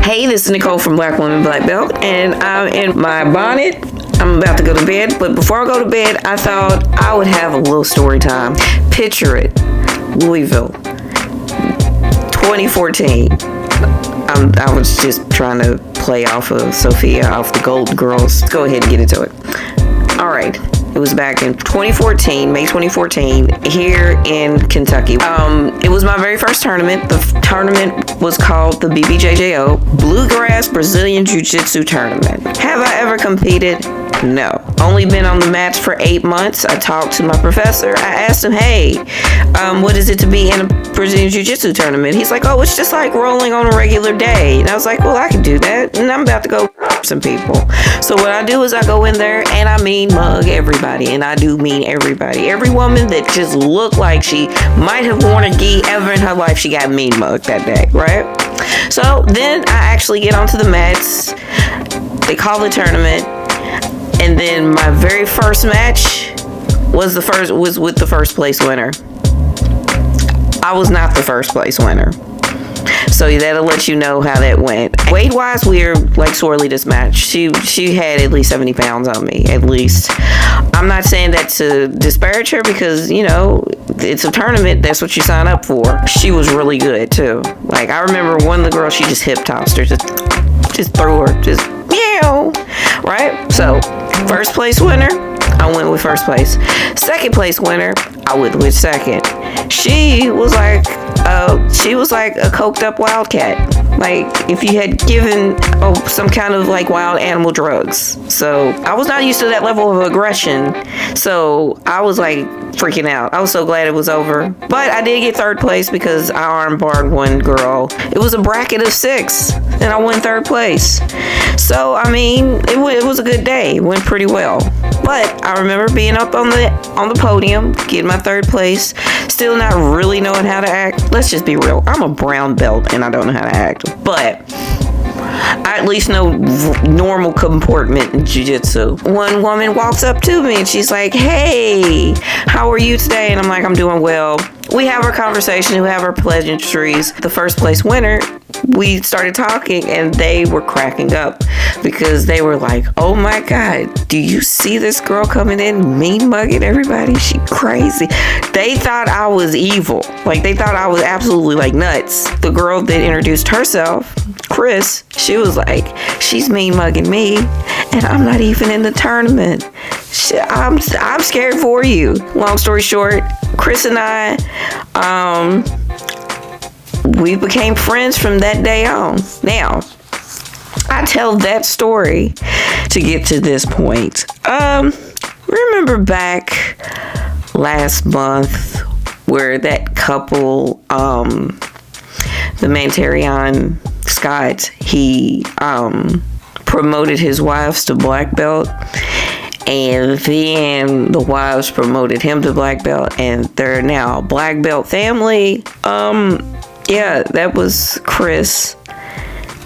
Hey, this is Nicole from Black Woman Black Belt, and I'm in my bonnet. I'm about to go to bed, but before I go to bed, I thought I would have a little story time. Picture it, Louisville, 2014. I was just trying to play off of Sophia, off the Golden Girls. Let's go ahead and get into it. All right. It was back in 2014, May 2014, here in Kentucky. It was my very first tournament. The tournament was called the BWBB, Bluegrass Brazilian Jiu-Jitsu Tournament. Have I ever competed? No. Only been on the mats for 8 months. I talked to my professor. I asked him, hey, what is it to be in a Brazilian Jiu-Jitsu tournament? He's like, oh, it's just like rolling on a regular day. And I was like, well, I can do that. And I'm about to go some people. So what I do is I go in there and I mean mug everybody. And I do mean everybody. Every woman that just looked like she might have worn a gi ever in her life, she got mean mugged that day, right? So then I actually get onto the mats. They call the tournament. And then my very first match was with the first place winner. I was not the first place winner. So that'll let you know how that went. Weight wise, we are like sorely mismatched. She had at least 70 pounds on me, at least. I'm not saying that to disparage her because, you know, it's a tournament. That's what you sign up for. She was really good too. Like I remember one of the girls, she just hip tossed her, just threw her, just meow. Right? So first place winner, I went with first place. Second place winner, I went with second. She was like a coked up wildcat. Like if you had given some kind of like wild animal drugs. So I was not used to that level of aggression. So I was like freaking out. I was so glad it was over. But I did get third place because I armbarred one girl. It was a bracket of 6 and I won third place. So I mean, it was a good day. It went pretty well. But I remember being up on the podium, getting my third place, still not really knowing how to act. Let's just be real. I'm a brown belt and I don't know how to act. But I at least know normal comportment in jiu-jitsu. One woman walks up to me and she's like, hey, how are you today? And I'm like, I'm doing well. We have our conversation, we have our pleasantries. The first place winner, we started talking and they were cracking up because they were like, oh my God, do you see this girl coming in mean mugging everybody? She crazy. They thought I was evil. Like they thought I was absolutely like nuts. The girl that introduced herself, Chris, she was like, she's mean mugging me and I'm not even in the tournament. I'm scared for you. Long story short, Chris and I, we became friends from that day on. Now, I tell that story to get to this point. Remember back last month where that couple, the Mantarion Scott, he promoted his wives to black belt. And then the wives promoted him to black belt, and they're now a black belt family. Yeah, that was Chris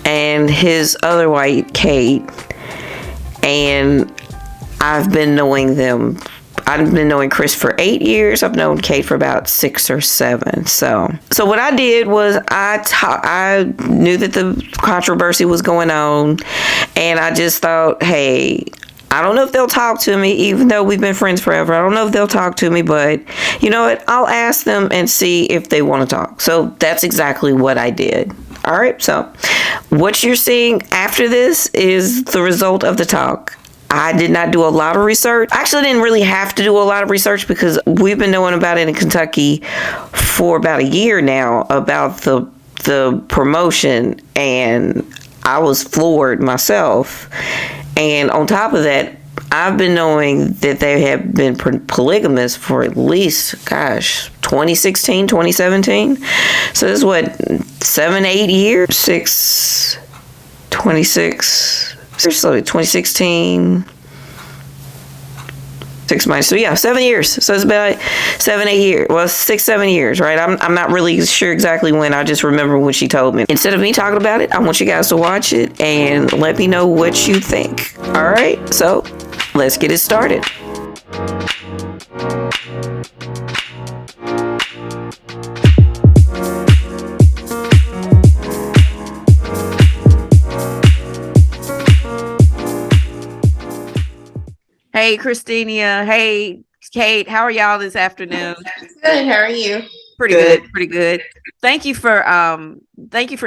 and his other wife, Kate. And I've been knowing them. I've been knowing Chris for 8 years. I've known Kate for about 6 or 7. So what I did was I knew that the controversy was going on, and I just thought, hey, I don't know if they'll talk to me, even though we've been friends forever. I don't know if they'll talk to me, but you know what? I'll ask them and see if they want to talk. So that's exactly what I did. All right. So what you're seeing after this is the result of the talk. I did not do a lot of research. I actually didn't really have to do a lot of research because we've been knowing about it in Kentucky for about a year now about the promotion, and I was floored myself. And on top of that, I've been knowing that they have been polygamous for at least, 2016, 2017. So this is what, 7, 8 years? 2016, 6 months. So yeah, 7 years. So it's about 7, 8 years. Well, 6, 7 years, right? I'm not really sure exactly when. I just remember when she told me. Instead of me talking about it, I want you guys to watch it and let me know what you think. All right. So let's get it started. Hey, Christinia. Hey, Kate. How are y'all this afternoon? Good. How are you? Pretty good, Good. pretty good. Thank you for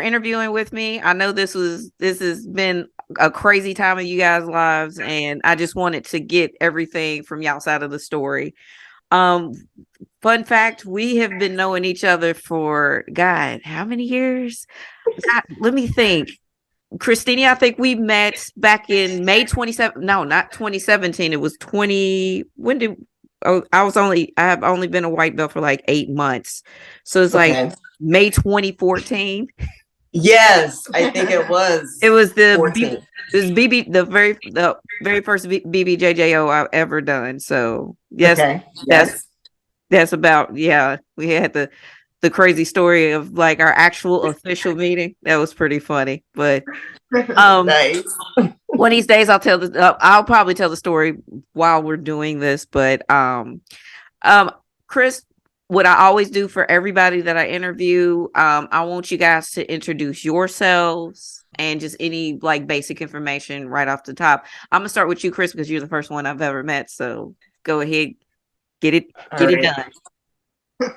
interviewing with me. I know this has been a crazy time in you guys' lives, and I just wanted to get everything from y'all side of the story. Um, Fun fact, we have been knowing each other for God, how many years? God, let me think. Christina, I think we met back in May 27. No, not 2017. It was 20. When did oh I have only been a white belt for like 8 months. So it's like Okay. May 2014. Yes, I think it was It was 14. the very first BBJJO I've ever done. So yes, Okay. that's Yes. that's about, yeah. We had the crazy story of like our actual official meeting. That was pretty funny. But um Nice. one of these days I'll probably tell the story while we're doing this. But um Chris, what I always do for everybody that I interview, I want you guys to introduce yourselves and just any like basic information right off the top. I'm gonna start with you, Chris, because you're the first one I've ever met. So go ahead, get it All get it right. done.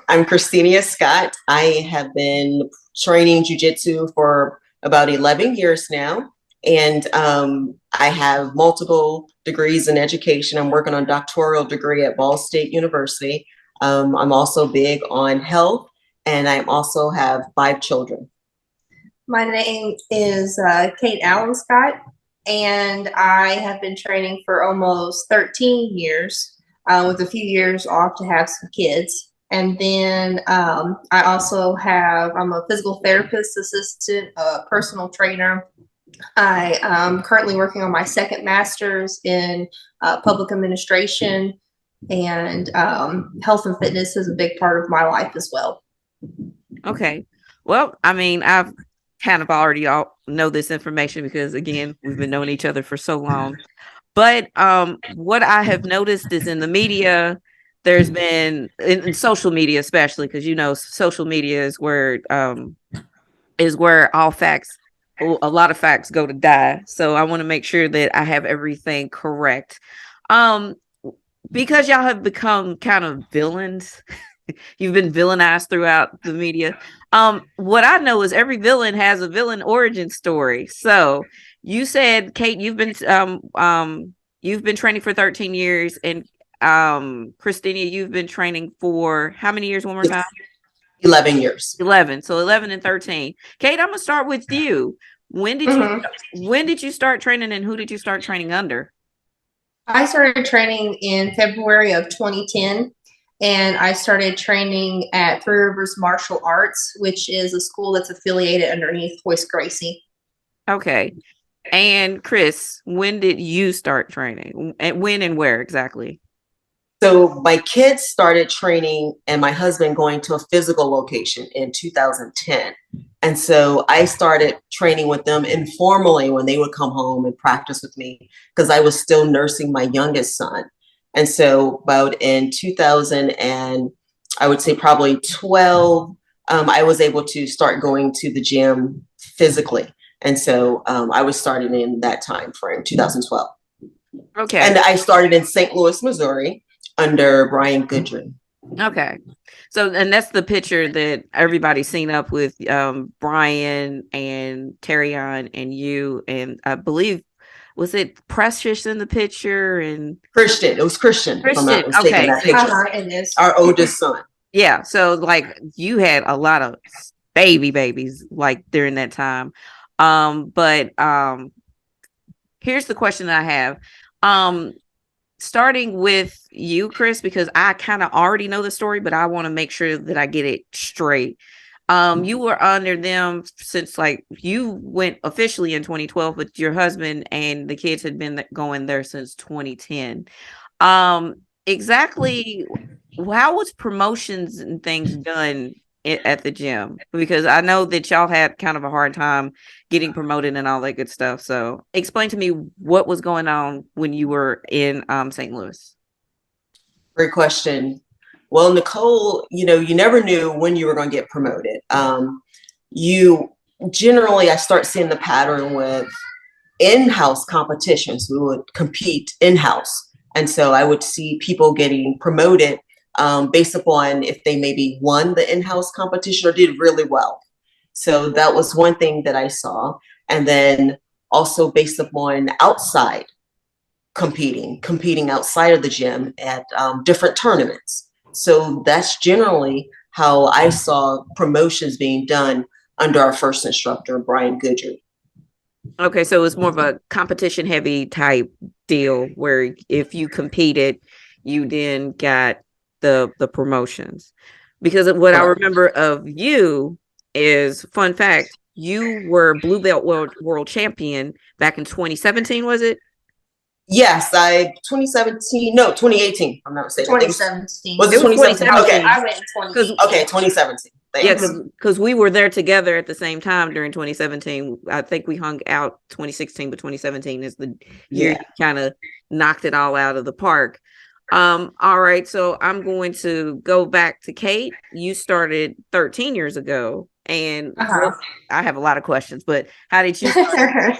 I'm Christinia Scott. I have been training jujitsu for about 11 years now. And I have multiple degrees in education. I'm working on a doctoral degree at Ball State University. I'm also big on health, and I also have 5 children. My name is Kate Allen Scott, and I have been training for almost 13 years, with a few years off to have some kids. And then I also I'm a physical therapist assistant, a personal trainer. I am currently working on my second master's in public administration, and health and fitness is a big part of my life as well. Okay. Well, I mean, I've kind of already all know this information because again, we've been knowing each other for so long. But what I have noticed is in the media, there's been in social media, especially because social media is where all facts, a lot of facts go to die. So I want to make sure that I have everything correct. Um, because y'all have become kind of villains. You've been villainized throughout the media. What I know is every villain has a villain origin story. So you said, Kate, you've been training for 13 years, and Christina, you've been training for how many years? One more time. 11 years. 11. So 11 and 13. Kate, I'm gonna start with you. When did you Mhm. when did you start training, and who did you start training under? I started training in February of 2010, and I started training at Three Rivers Martial Arts, which is a school that's affiliated underneath Hoist Gracie. Okay. And Chris, when did you start training? And when and where exactly? So my kids started training and my husband going to a physical location in 2010. And so I started training with them informally when they would come home and practice with me because I was still nursing my youngest son. And so about in 2000 and I would say probably 12, I was able to start going to the gym physically. And so I was starting in that time frame, 2012. Okay. And I started in St. Louis, Missouri under Brian Goodrin. Okay. So, and that's the picture that everybody's seen up with Brian and Terrion and you, and I believe, was it Precious in the picture and Christian. It was Christian, if I'm Christian? not mistaken, Okay. that picture. It is. Our oldest son. Yeah. So like you had a lot of babies like during that time. But here's the question that I have. Um, Starting with you, Chris, because I kind of already know the story, but I want to make sure that I get it straight. You were under them since like you went officially in 2012, but your husband and the kids had been going there since 2010. Exactly how was promotions and things done at the gym? Because I know that y'all had kind of a hard time getting promoted and all that good stuff. So explain to me what was going on when you were in St. Louis. Great question. Well, Nicole, you never knew when you were going to get promoted. You generally, I start seeing the pattern with in-house competitions. We would compete in-house. And so I would see people getting promoted based upon if they maybe won the in-house competition or did really well. So that was one thing that I saw. And then also based upon outside competing outside of the gym at different tournaments. So that's generally how I saw promotions being done under our first instructor, Brian Goodry. Okay, so it's more of a competition heavy type deal where if you competed, you then got the promotions. Because what I remember of you is, fun fact, you were blue belt world champion back in 2017, was it? Yes, 2017, no, 2018. I'm not mistaken. 2017. Was it 2017? Okay. I went in 2018. Okay, 2017. Yeah, because we were there together at the same time during 2017. I think we hung out 2016, but 2017 is the year you kind of knocked it all out of the park. All right, so I'm going to go back to Kate. You started 13 years ago, and I have a lot of questions, but how did you start?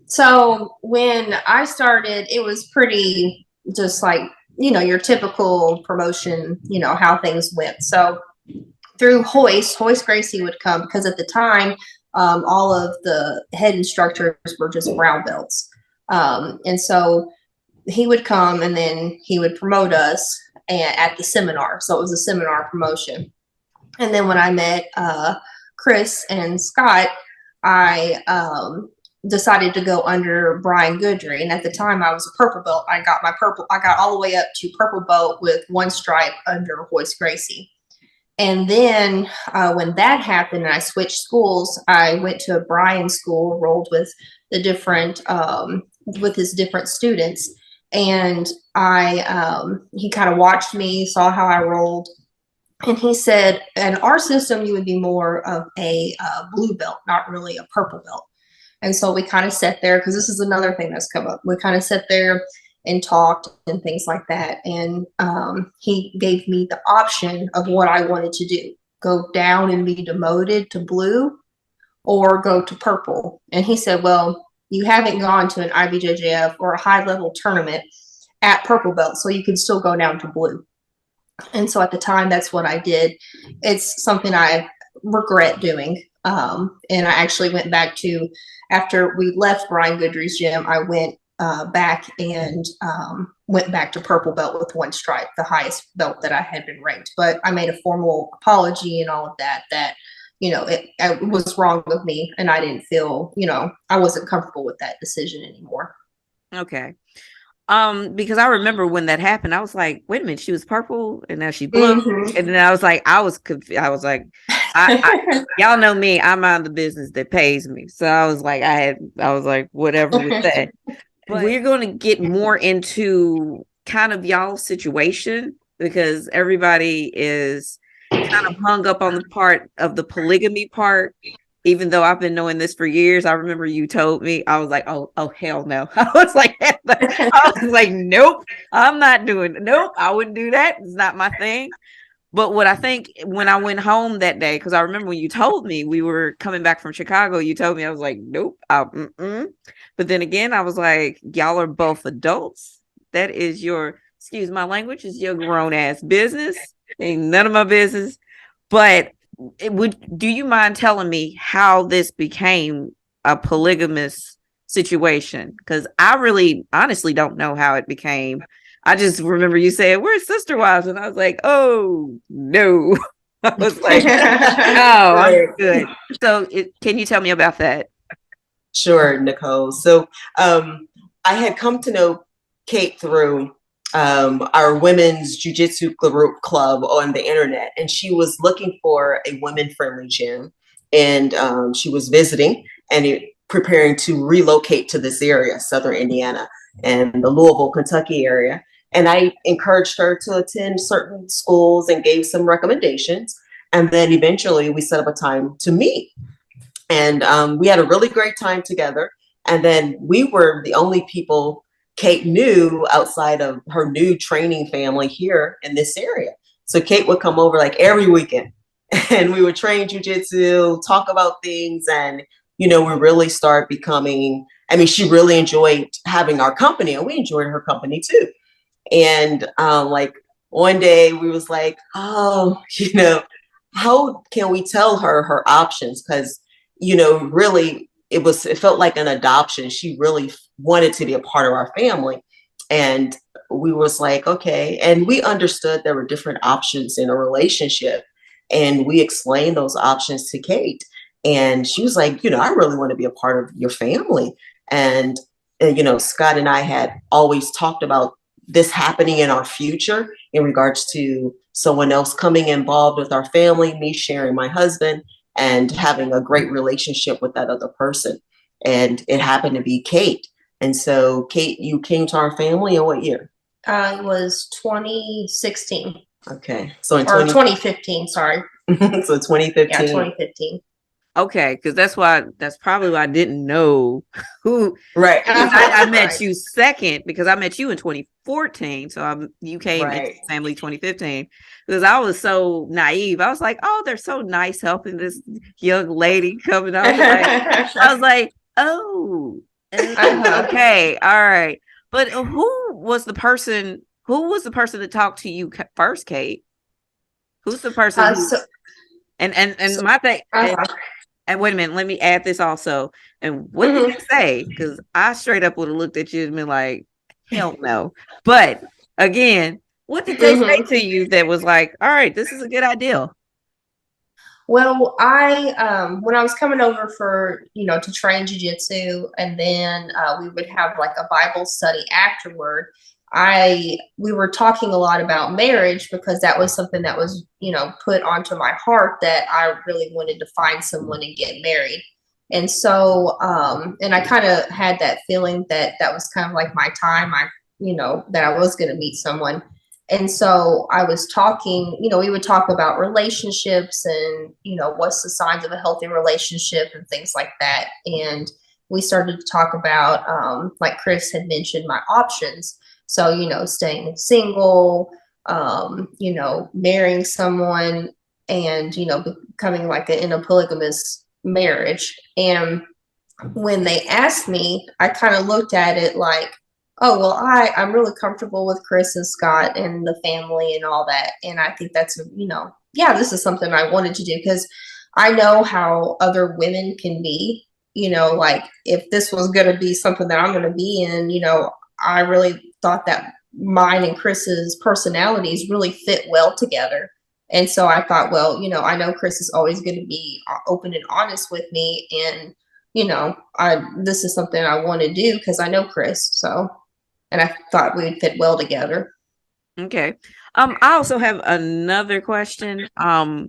So when I started, it was pretty just like, your typical promotion, how things went. So through Hoist Gracie would come because at the time, all of the head instructors were just brown belts. And so he would come and then he would promote us at the seminar. So it was a seminar promotion. And then when I met Chris and Scott, I decided to go under Brian Goodry. And at the time I was a purple belt. I got all the way up to purple belt with one stripe under Hoist Gracie. And then when that happened and I switched schools, I went to a Brian school, rolled with the different, with his different students. And he kind of watched me, saw how I rolled. And he said, in our system, you would be more of a blue belt, not really a purple belt. And so we kind of sat there, because this is another thing that's come up. We kind of sat there and talked and things like that. And he gave me the option of what I wanted to do. Go down and be demoted to blue or go to purple. And he said, well, you haven't gone to an IBJJF or a high level tournament at purple belt, so you can still go down to blue. And so at the time, that's what I did. It's something I regret doing. And I actually went back to, after we left Brian Goodry's gym, I went back and went back to purple belt with one stripe, the highest belt that I had been ranked. But I made a formal apology and all of that, it was wrong of me. And I didn't feel, I wasn't comfortable with that decision anymore. Okay. Because I remember when that happened, I was like, wait a minute, she was purple and now she's blue. Mm-hmm. And then I was like, I was confused. I was like, y'all know me, I'm out of the business that pays me. So I was like, whatever with that. But we're going to get more into kind of y'all's situation because everybody is kind of hung up on the part of the polygamy part. Even though I've been knowing this for years, I remember you told me, I was like, oh hell no. I was like, nope, I'm not doing it. Nope, I wouldn't do that. It's not my thing. But what I think when I went home that day, because I remember when you told me we were coming back from Chicago, you told me, I was like, nope. But then again, I was like, y'all are both adults. That is excuse my language, is your grown ass business. Ain't none of my business. But do you mind telling me how this became a polygamous situation? Because I really honestly don't know how it became. I just remember you saying we're sister wives, and I was like, oh no. I was like, no, I'm good. So can you tell me about that? Sure, Nicole. So I had come to know Kate through our women's jiu-jitsu club on the internet, and she was looking for a women-friendly gym, and she was visiting and preparing to relocate to this area, Southern Indiana and the Louisville, Kentucky area. And I encouraged her to attend certain schools and gave some recommendations. And then eventually we set up a time to meet. And we had a really great time together. And then we were the only people Kate knew outside of her new training family here in this area. So Kate would come over like every weekend and we would train jujitsu, talk about things. And, we really start becoming, I mean, she really enjoyed having our company, and we enjoyed her company too. And like one day we was like, oh, how can we tell her options? Because, really it felt like an adoption. She really wanted to be a part of our family. And we was like, okay. And we understood there were different options in a relationship. And we explained those options to Kate. And she was like, I really want to be a part of your family. And, Scott and I had always talked about this happening in our future in regards to someone else coming involved with our family, me sharing my husband and having a great relationship with that other person. And it happened to be Kate. And so, Kate, you came to our family in what year? It was 2016. Okay. So in 2015, sorry. So 2015. Yeah, 2015. Okay, because that's probably why I didn't know who. Right. I met you second because I met you in 2014. So you came into the family 2015 because I was so naive. I was like, oh, they're so nice helping this young lady coming up. I was like, oh, okay, all right. But who was the person that talked to you first, Kate? Who's the person? My thing. And wait a minute, let me add this also. And what did they say? Because I straight up would have looked at you and been like, hell no. But again, what did they say to you that was like, all right, this is a good idea? Well, I when I was coming over for, to train jiu-jitsu, and then we would have like a Bible study afterward. We were talking a lot about marriage because that was something that was, put onto my heart, that I really wanted to find someone and get married. And so, and I kind of had that feeling that was kind of like my time, that I was going to meet someone. And so I was talking, we would talk about relationships and, what's the signs of a healthy relationship and things like that. And we started to talk about, like Chris had mentioned, my options. So, staying single, marrying someone, and, becoming like in a polygamous marriage. And when they asked me, I kind of looked at it like, oh, well, I'm really comfortable with Chris and Scott and the family and all that. And I think that's, this is something I wanted to do because I know how other women can be, like if this was going to be something that I'm going to be in, I really thought that mine and Chris's personalities really fit well together. And so I thought, well, I know Chris is always going to be open and honest with me. And, this is something I want to do because I know Chris. So, and I thought we'd fit well together. Okay. I also have another question. How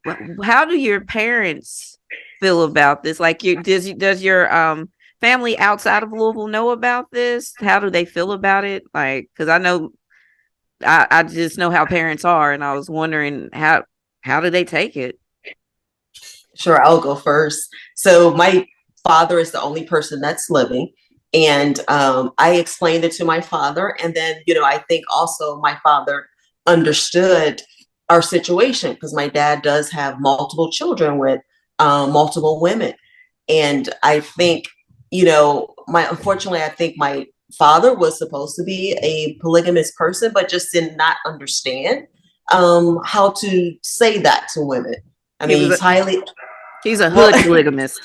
do your parents feel about this? Like, does your family outside of Louisville know about this? How do they feel about it? Like, because I know, I just know how parents are, and I was wondering how do they take it? Sure, I'll go first. So my father is the only person that's living. And I explained it to my father. And then, I think also my father understood our situation because my dad does have multiple children with multiple women. And I think, unfortunately, I think my father was supposed to be a polygamous person, but just did not understand how to say that to women. I mean, he's a hood polygamist.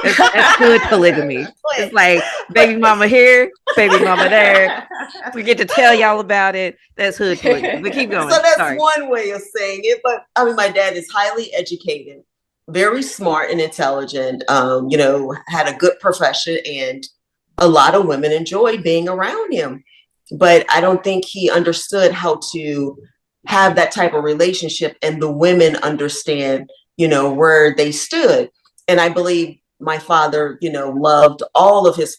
That's good polygamy. It's like baby mama here, baby mama there. We get to tell y'all about it. That's hood polygamy. But keep going. So that's one way of saying it. But I mean, my dad is highly educated, very smart and intelligent, had a good profession, and a lot of women enjoyed being around him. But I don't think he understood how to have that type of relationship and the women understand, where they stood. And I believe my father, loved all of his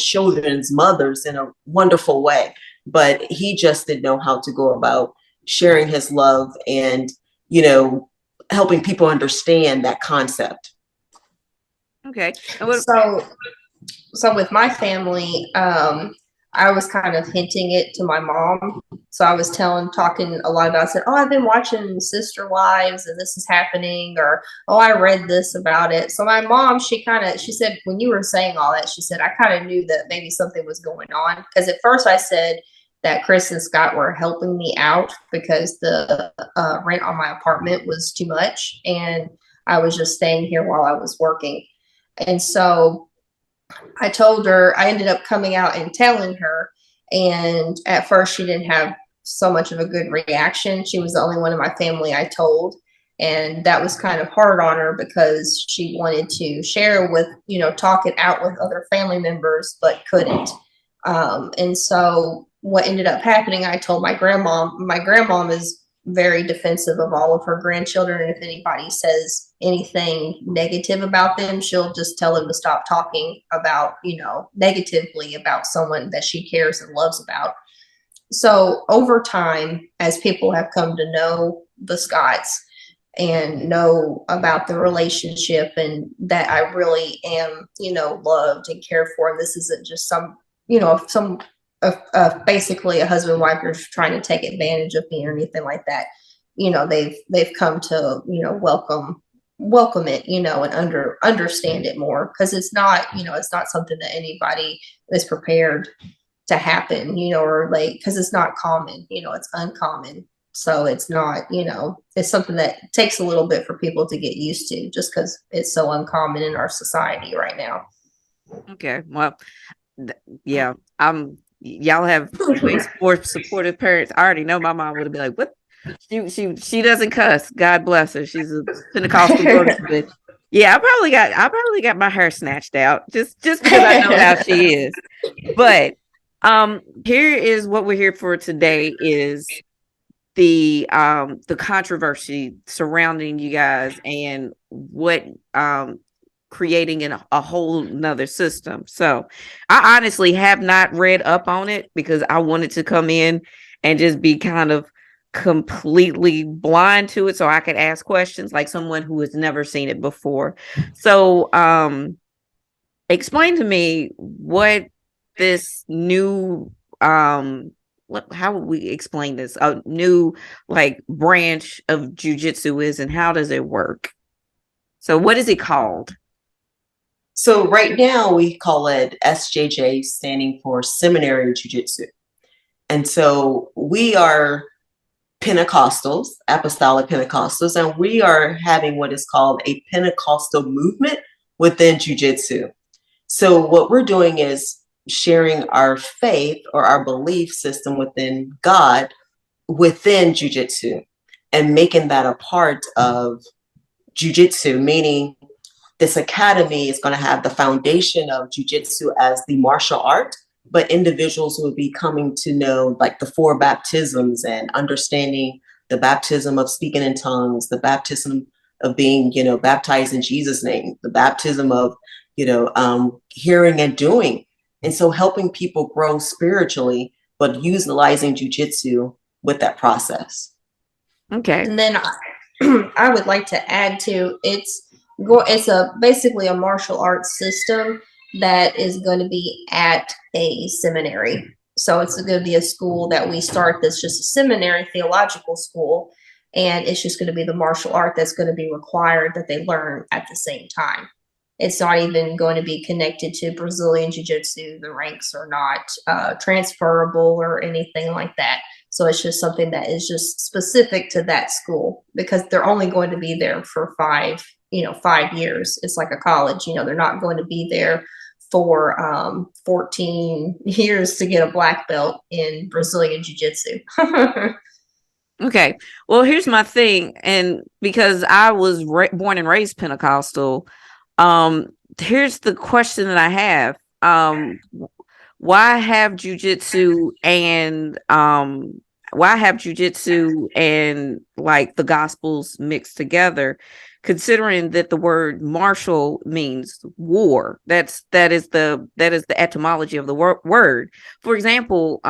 children's mothers in a wonderful way, but he just didn't know how to go about sharing his love and, helping people understand that concept. Okay. So with my family, I was kind of hinting it to my mom. So I was talking a lot about, I said, oh, I've been watching Sister Wives and this is happening, or, oh, I read this about it. So my mom, she said, when you were saying all that, she said, I kind of knew that maybe something was going on. Because at first I said that Chris and Scott were helping me out because the rent on my apartment was too much. And I was just staying here while I was working. And so I told her, I ended up coming out and telling her. And at first, she didn't have so much of a good reaction. She was the only one in my family I told. And that was kind of hard on her because she wanted to share with, talk it out with other family members, but couldn't. And so what ended up happening, I told my grandmom is very defensive of all of her grandchildren. And if anybody says anything negative about them, she'll just tell them to stop talking about, negatively about someone that she cares and loves about. So over time, as people have come to know the Scotts and know about the relationship and that I really am, loved and cared for, and this isn't just basically a husband and wife who's trying to take advantage of me or anything like that. They've come to, welcome it, and understand it more, because it's not something that anybody is prepared to happen, or like, because it's not common, it's uncommon. So it's not, it's something that takes a little bit for people to get used to, just because it's so uncommon in our society right now. Okay, well, yeah, y'all have way more supportive parents. I already know my mom would have been like, what? She doesn't cuss. God bless her. She's a Pentecostal Protestant. Yeah, I probably got my hair snatched out just because I know how she is. But here is what we're here for today is the controversy surrounding you guys and what creating a whole nother system. So I honestly have not read up on it because I wanted to come in and just be kind of completely blind to it so I could ask questions like someone who has never seen it before. So explain to me what this new how would we explain this? A new like branch of jiu-jitsu is, and how does it work? So what is it called? So right now we call it SJJ, standing for Seminary Jiu-Jitsu. And so we are Pentecostals, Apostolic Pentecostals, and we are having what is called a Pentecostal movement within Jiu-Jitsu. So what we're doing is sharing our faith or our belief system within God within Jiu-Jitsu and making that a part of Jiu-Jitsu, meaning this academy is going to have the foundation of Jiu-Jitsu as the martial art, but individuals will be coming to know like the 4 baptisms and understanding the baptism of speaking in tongues, the baptism of being, baptized in Jesus' name, the baptism of, hearing and doing. And so helping people grow spiritually, but utilizing Jiu-Jitsu with that process. Okay. And then I would like to add to it's basically a martial arts system that is going to be at a seminary. So it's going to be a school that we start that's just a seminary theological school, and it's just going to be the martial art that's going to be required that they learn at the same time. It's not even going to be connected to Brazilian Jiu-Jitsu. The ranks are not transferable or anything like that. So it's just something that is just specific to that school, because they're only going to be there for 5 years. It's like a college, they're not going to be there for 14 years to get a black belt in Brazilian Jiu-Jitsu. Okay. Well, here's my thing. And because I was born and raised Pentecostal, here's the question that I have. Why have jujitsu and like the gospels mixed together, considering that the word martial means war? That is the etymology of the word. For example,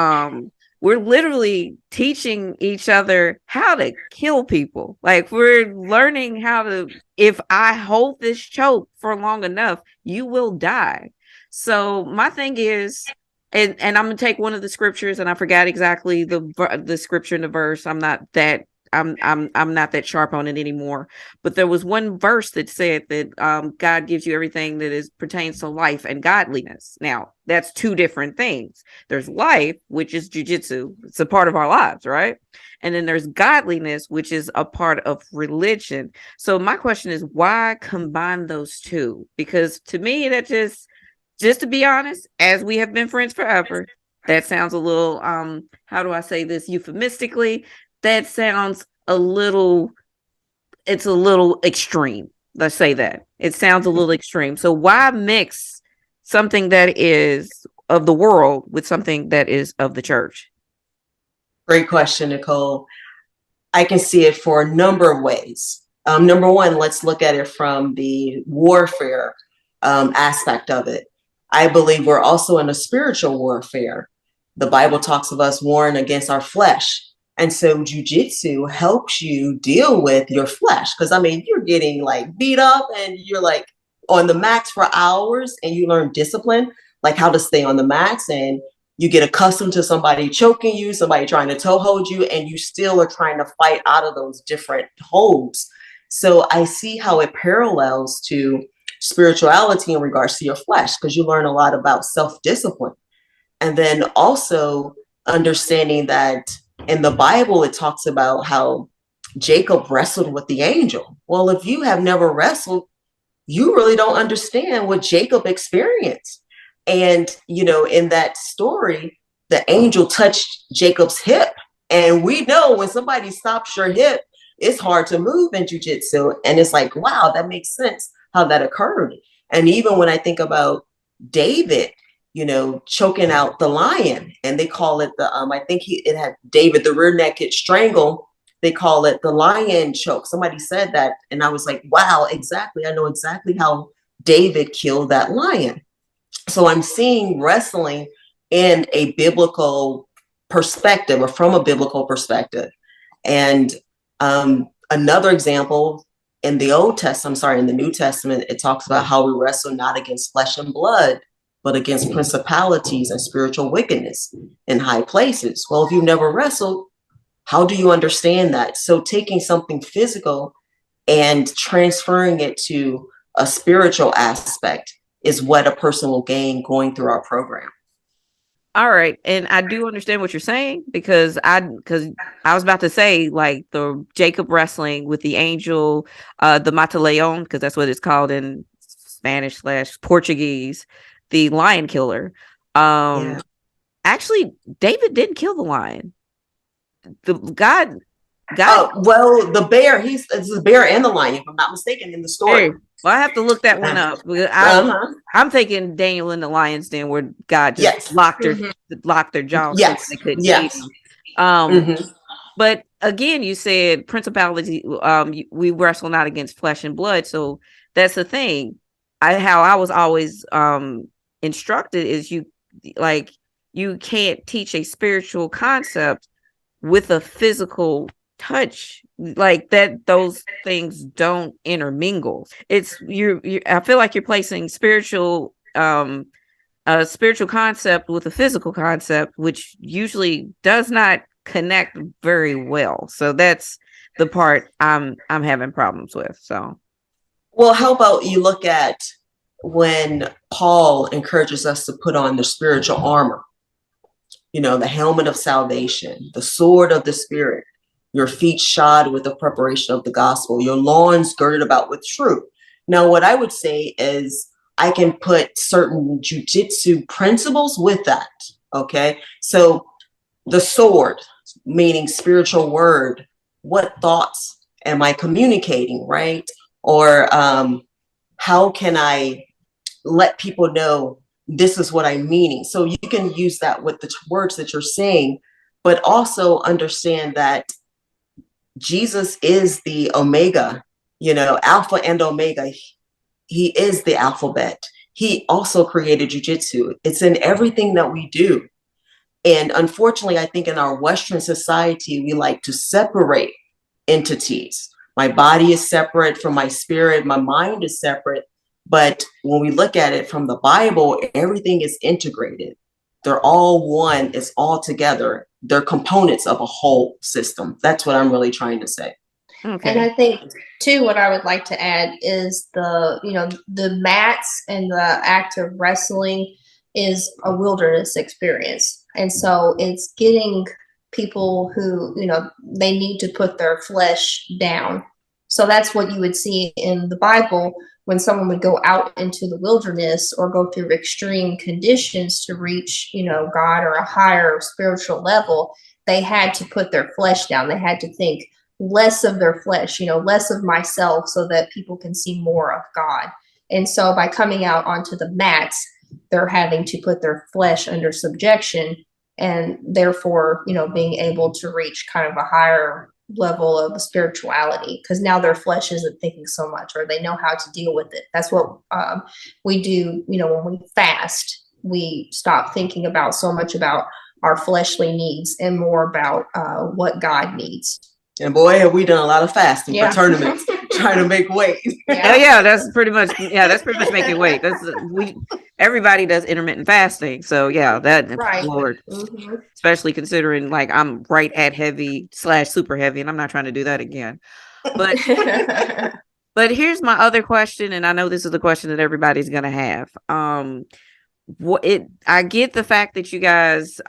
we're literally teaching each other how to kill people. Like, we're learning how to, if I hold this choke for long enough, you will die. So my thing is, and I'm gonna take one of the scriptures, and I forgot exactly the scripture and the verse. I'm not that sharp on it anymore. But there was one verse that said that God gives you everything that is pertains to life and godliness. Now, that's two different things. There's life, which is jujitsu. It's a part of our lives, right? And then there's godliness, which is a part of religion. So my question is, why combine those two? Because to me, that just to be honest, as we have been friends forever, that sounds a little how do I say this euphemistically? That sounds it's a little extreme. Let's say that. It sounds a little extreme. So why mix something that is of the world with something that is of the church? Great question, Nicole. I can see it for a number of ways. Number one, let's look at it from the warfare aspect of it. I believe we're also in a spiritual warfare. The Bible talks of us warring against our flesh. And so jujitsu helps you deal with your flesh. Because I mean, you're getting like beat up and you're like on the mats for hours, and you learn discipline, like how to stay on the mats, and you get accustomed to somebody choking you, somebody trying to toe hold you, and you still are trying to fight out of those different holds. So I see how it parallels to spirituality in regards to your flesh, because you learn a lot about self-discipline. And then also understanding that in the Bible, it talks about how Jacob wrestled with the angel. Well, if you have never wrestled, you really don't understand what Jacob experienced. And, you know, in that story, the angel touched Jacob's hip. And we know when somebody stops your hip, it's hard to move in jujitsu. And it's like, wow, that makes sense how that occurred. And even when I think about David, you know, choking out the lion, and they call it the I think it had David, the rear naked strangle. They call it the lion choke. Somebody said that, and I was like, wow, exactly. I know exactly how David killed that lion. So I'm seeing wrestling in a biblical perspective, or from a biblical perspective. And another example in the in the New Testament, it talks about how we wrestle not against flesh and blood, but against principalities and spiritual wickedness in high places. Well, if you've never wrestled, how do you understand that? So taking something physical and transferring it to a spiritual aspect is what a person will gain going through our program. All right. And I do understand what you're saying, because I was about to say, like, the Jacob wrestling with the angel, the Mataleon, because that's what it's called in Spanish / Portuguese, the lion killer. Yeah. Actually, David didn't kill the lion. The God. Well, the bear, it's the bear and the lion, if I'm not mistaken, in the story. Hey, well, I have to look that one up. I'm thinking Daniel in the lion's den, where God just locked their jaws so they couldn't eat him. But again, you said principality. We wrestle not against flesh and blood, so that's the thing. How I was always instructed is you can't teach a spiritual concept with a physical touch, like that. Those things don't intermingle. It's you I feel like you're placing spiritual a spiritual concept with a physical concept, which usually does not connect very well. So that's the part I'm having problems with. So, well, how about you look at when Paul encourages us to put on the spiritual armor, you know, the helmet of salvation, the sword of the spirit, your feet shod with the preparation of the gospel, your loins girded about with truth. Now, what I would say is I can put certain jujitsu principles with that. Okay. So the sword, meaning spiritual word, what thoughts am I communicating, right? Or how can I let people know this is what I'm meaning? So you can use that with the words that you're saying, but also understand that Jesus is the Omega, you know, Alpha and Omega. He is the alphabet. He also created jujitsu. It's in everything that we do. And unfortunately, I think in our Western society, we like to separate entities. My body is separate from my spirit. My mind is separate. But when we look at it from the Bible, everything is integrated. They're all one. It's all together. They're components of a whole system. That's what I'm really trying to say. Okay. And I think too, what I would like to add is the mats and the act of wrestling is a wilderness experience. And so it's getting people who, they need to put their flesh down. So that's what you would see in the Bible when someone would go out into the wilderness or go through extreme conditions to reach, God or a higher spiritual level. They had to put their flesh down. They had to think less of their flesh, less of myself, so that people can see more of God. And so by coming out onto the mats, they're having to put their flesh under subjection, and therefore, being able to reach kind of a higher level of spirituality, because now their flesh isn't thinking so much, or they know how to deal with it. That's what we do. When we fast, we stop thinking about so much about our fleshly needs and more about what God needs. And boy, have we done a lot of fasting for tournaments, trying to make weight. Yeah, that's pretty much making weight. Everybody does intermittent fasting. So yeah, that right. Lord, especially considering like I'm right at heavy / super heavy, and I'm not trying to do that again. But but here's my other question, and I know this is the question that everybody's gonna have. I get the fact that you guys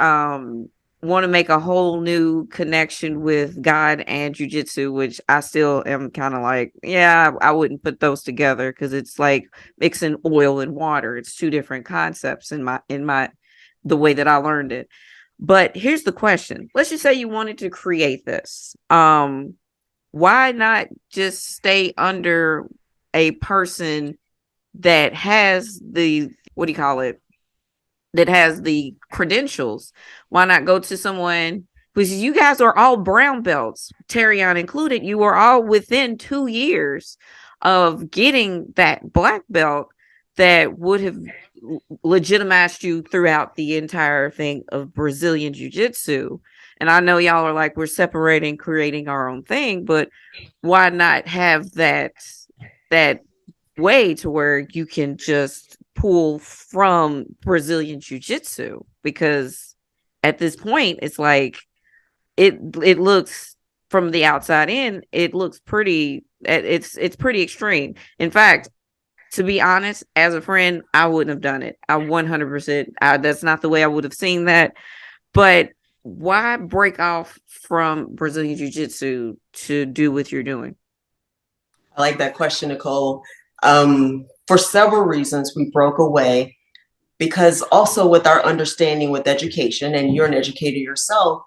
want to make a whole new connection with God and jujitsu, which I still am kind of like, yeah, I wouldn't put those together, because it's like mixing oil and water. It's two different concepts in the way that I learned it. But here's the question. Let's just say you wanted to create this. Why not just stay under a person that has the, that has the credentials? Why not go to someone, because you guys are all brown belts, Terrion included. You were all within 2 years of getting that black belt that would have legitimized you throughout the entire thing of Brazilian Jiu-Jitsu. And I know y'all are like, we're separating, creating our own thing, but why not have that way to where you can just pull from Brazilian Jiu-Jitsu? Because at this point, it's like it looks, from the outside in, it looks pretty, it's pretty extreme. In fact, to be honest, as a friend, I wouldn't have done it. I 100%, that's not the way I would have seen that. But why break off from Brazilian Jiu-Jitsu to do what you're doing? I like that question, Nicole. For several reasons, we broke away, because also with our understanding with education, and you're an educator yourself,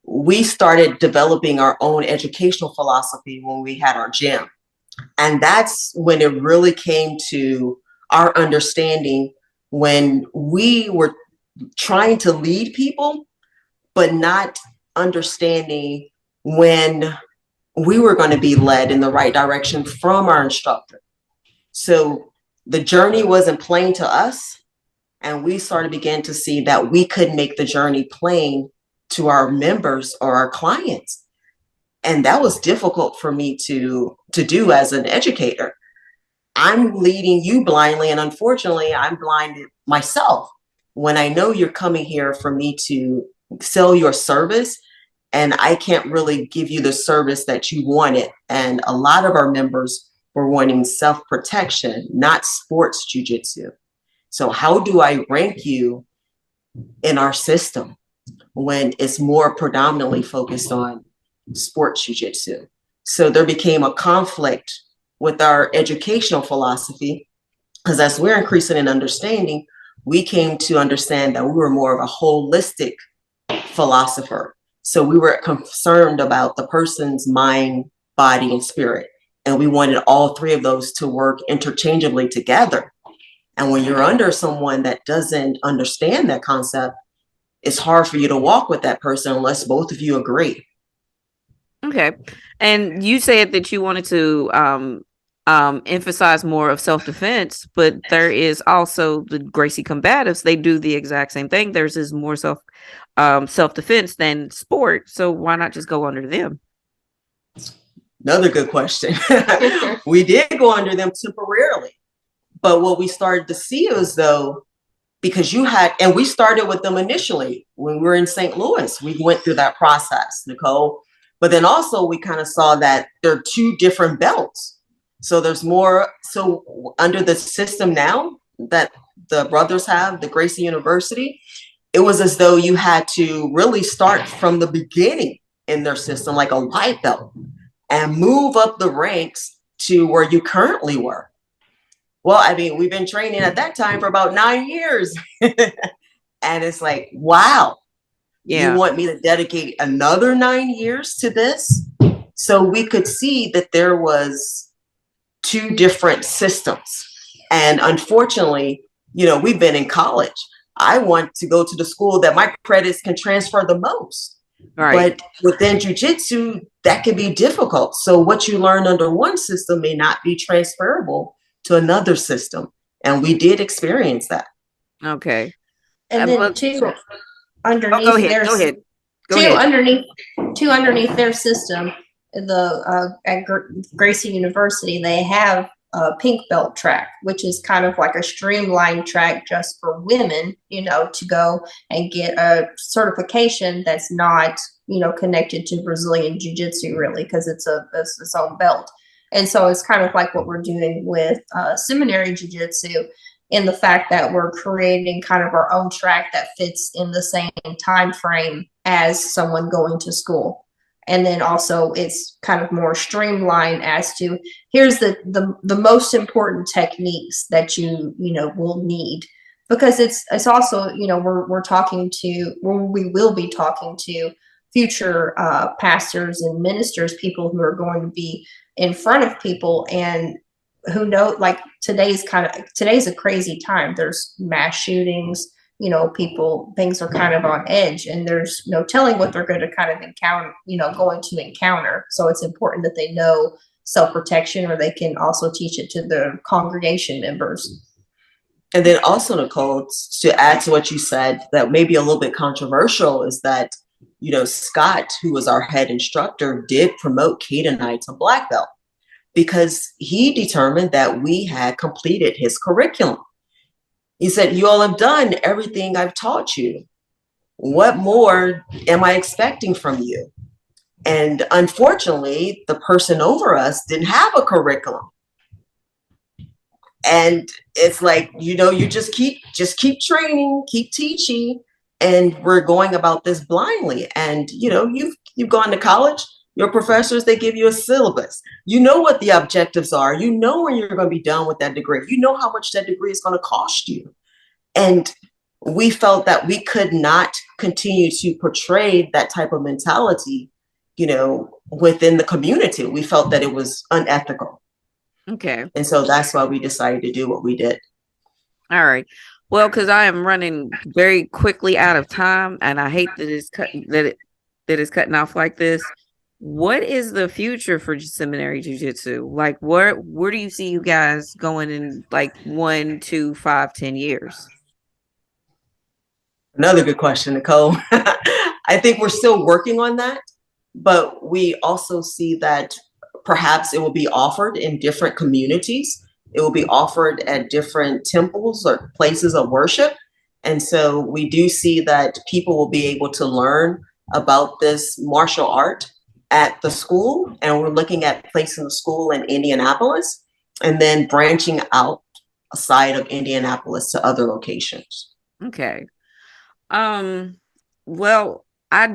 we started developing our own educational philosophy when we had our gym. And that's when it really came to our understanding, when we were trying to lead people, but not understanding when we were going to be led in the right direction from our instructor. So the journey wasn't plain to us, and we began to see that we could make the journey plain to our members or our clients. And that was difficult for me to do as an educator. I'm leading you blindly, and unfortunately, I'm blinded myself when I know you're coming here for me to sell your service, and I can't really give you the service that you wanted. And a lot of our members were wanting self-protection, not sports jiu-jitsu. So how do I rank you in our system when it's more predominantly focused on sports jiu-jitsu? So there became a conflict with our educational philosophy, because as we're increasing in understanding, we came to understand that we were more of a holistic philosopher. So we were concerned about the person's mind, body, and spirit. And we wanted all three of those to work interchangeably together. And when you're under someone that doesn't understand that concept, it's hard for you to walk with that person unless both of you agree. Okay. And you said that you wanted to emphasize more of self-defense, but there is also the Gracie combatives. They do the exact same thing. Theirs is more self-defense than sport. So why not just go under them? Another good question. We did go under them temporarily. But what we started to see is, though, because and we started with them initially when we were in St. Louis. We went through that process, Nicole. But then also we kind of saw that there are two different belts. So there's more. So under the system now that the brothers have, the Gracie University, it was as though you had to really start from the beginning in their system, like a white belt, and move up the ranks to where you currently were. Well, I mean, we've been training at that time for about 9 years. And it's like, wow, you want me to dedicate another 9 years to this? So we could see that there was two different systems. And unfortunately, we've been in college. I want to go to the school that my credits can transfer the most. Right. But within jiu-jitsu, that can be difficult. So what you learn under one system may not be transferable to another system. And we did experience that. Okay. And then two underneath Go ahead. Underneath their system, at Gracie University, they have a pink belt track, which is kind of like a streamlined track just for women, to go and get a certification that's not, connected to Brazilian Jiu-Jitsu really, because it's its own belt. And so it's kind of like what we're doing with seminary Jiu-Jitsu, in the fact that we're creating kind of our own track that fits in the same time frame as someone going to school. And then also it's kind of more streamlined as to, here's the most important techniques that you will need, because it's also, we will be talking to future pastors and ministers, people who are going to be in front of people, and who know, like today's a crazy time. There's mass shootings, things are kind of on edge, and there's no telling what they're going to kind of encounter. So it's important that they know self-protection, or they can also teach it to their congregation members. And then also, Nicole, to add to what you said, that may be a little bit controversial, is that, Scott, who was our head instructor, did promote Kate and I to black belt, because he determined that we had completed his curriculum. He said, you all have done everything I've taught you. What more am I expecting from you? And unfortunately, the person over us didn't have a curriculum. And it's like, you just keep training, keep teaching, and we're going about this blindly. And, you've gone to college. Your professors, they give you a syllabus. You know what the objectives are. You know when you're going to be done with that degree. You know how much that degree is going to cost you. And we felt that we could not continue to portray that type of mentality, within the community. We felt that it was unethical. Okay. And so that's why we decided to do what we did. All right. Well, because I am running very quickly out of time, and I hate that it's cutting off like this. What is the future for seminary jiu-jitsu? Like, where do you see you guys going in like 1, 2, 5, 10 years? Another good question, Nicole. I think we're still working on that, but we also see that perhaps it will be offered in different communities. It will be offered at different temples or places of worship. And so we do see that people will be able to learn about this martial art at the school. And we're looking at placing the school in Indianapolis and then branching out outside of Indianapolis to other locations. Okay. Well, I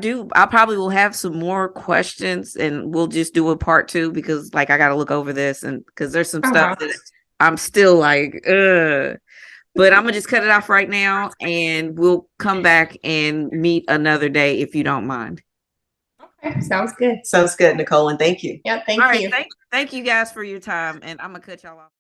probably will have some more questions, and we'll just do a part 2, because I got to look over this, and because there's some stuff that I'm still like, but I'm gonna just cut it off right now, and we'll come back and meet another day if you don't mind. Okay, sounds good. Sounds good, Nicole, and thank you. Yeah, thank you. Thank you guys for your time, and I'm gonna cut y'all off.